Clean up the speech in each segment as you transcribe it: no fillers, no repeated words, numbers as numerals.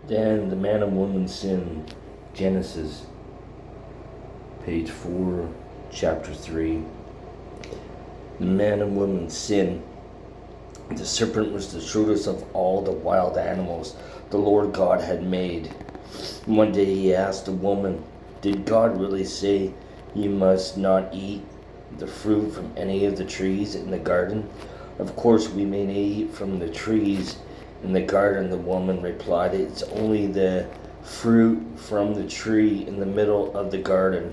Then the man and woman sinned. Genesis, page 4, chapter 3. The man and woman sinned. The serpent was the shrewdest of all the wild animals the Lord God had made. One day he asked the woman, "Did God really say you must not eat the fruit from any of the trees in the garden?" "Of course we may eat from the trees in the garden," the woman replied. "It's only the fruit from the tree in the middle of the garden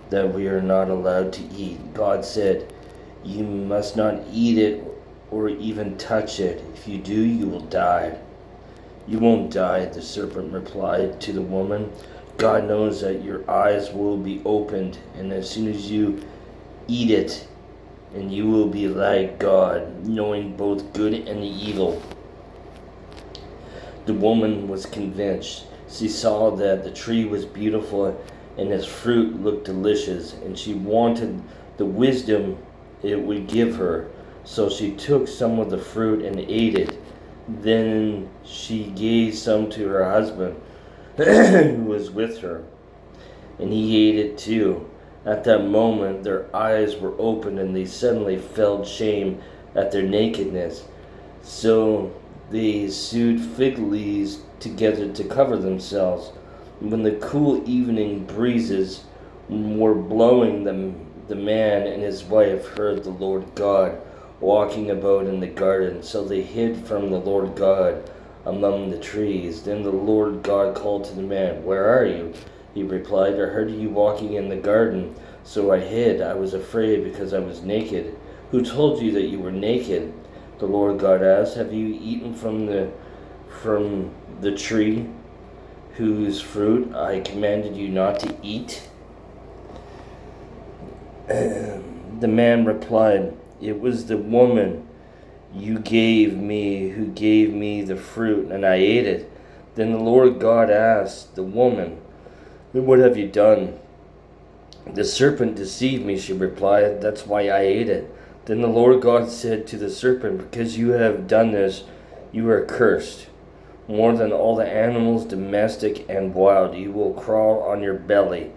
that we are not allowed to eat. God said, you must not eat it or even touch it. If you do, you will die." "You won't die," the serpent replied to the woman. "God knows that your eyes will be opened, and as soon as you eat it, and you will be like God, knowing both good and evil." The woman was convinced. She saw that the tree was beautiful and its fruit looked delicious, and she wanted the wisdom it would give her. So she took some of the fruit and ate it. Then she gave some to her husband, who was with her, and he ate it too. At that moment, their eyes were opened, and they suddenly felt shame at their nakedness. So they sewed fig leaves together to cover themselves. When the cool evening breezes were blowing, the man and his wife heard the Lord God walking about in the garden. So they hid from the Lord God among the trees. Then the Lord God called to the man, "Where are you?" He replied, "I heard you walking in the garden, so I hid. I was afraid because I was naked." "Who told you that you were naked?" the Lord God asked. "Have you eaten from the tree whose fruit I commanded you not to eat?" The man replied, "It was the woman you gave me who gave me the fruit, and I ate it." Then the Lord God asked the woman, "What have you done?" "The serpent deceived me," she replied. "That's why I ate it." Then the Lord God said to the serpent, "Because you have done this, you are cursed. More than all the animals, domestic and wild, you will crawl on your belly,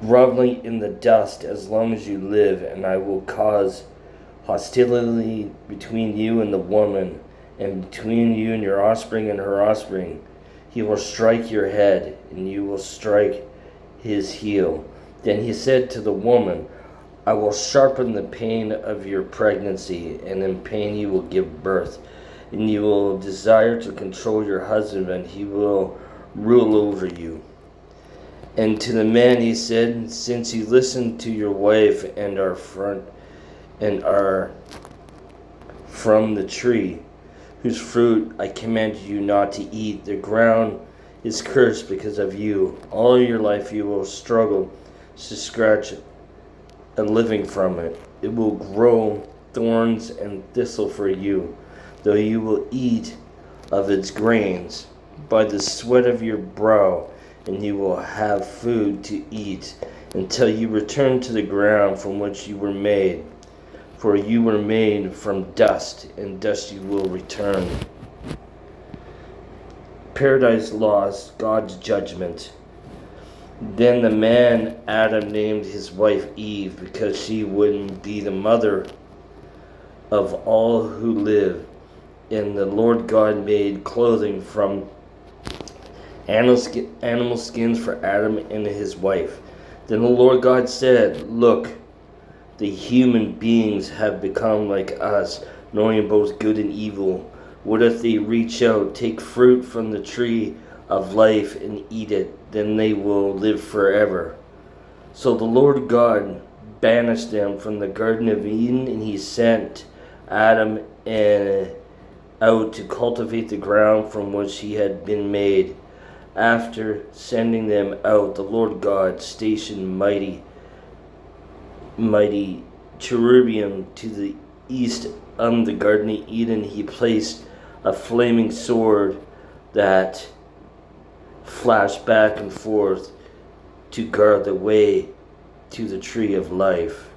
groveling in the dust as long as you live, and I will cause hostility between you and the woman, and between you and your offspring and her offspring. He will strike your head, and you will strike his heel." Then he said to the woman, "I will sharpen the pain of your pregnancy, and in pain you will give birth, and you will desire to control your husband, and he will rule over you." And to the man he said, "Since you listened to your wife and are from the tree whose fruit I commanded you not to eat, the ground is cursed because of you. All your life you will struggle to scratch a living from it. It will grow thorns and thistle for you, though you will eat of its grains by the sweat of your brow, and you will have food to eat until you return to the ground from which you were made. For you were made from dust, and dust you will return." Paradise Lost, God's Judgment. Then the man Adam named his wife Eve, because she would be the mother of all who live. And the Lord God made clothing from animal skins for Adam and his wife. Then the Lord God said, "Look, the human beings have become like us, knowing both good and evil. What if they reach out, take fruit from the tree of life and eat it? Then they will live forever." So the Lord God banished them from the Garden of Eden, and he sent Adam out to cultivate the ground from which he had been made. After sending them out, the Lord God stationed mighty cherubim to the east of the Garden of Eden. He placed a flaming sword that flashed back and forth to guard the way to the tree of life.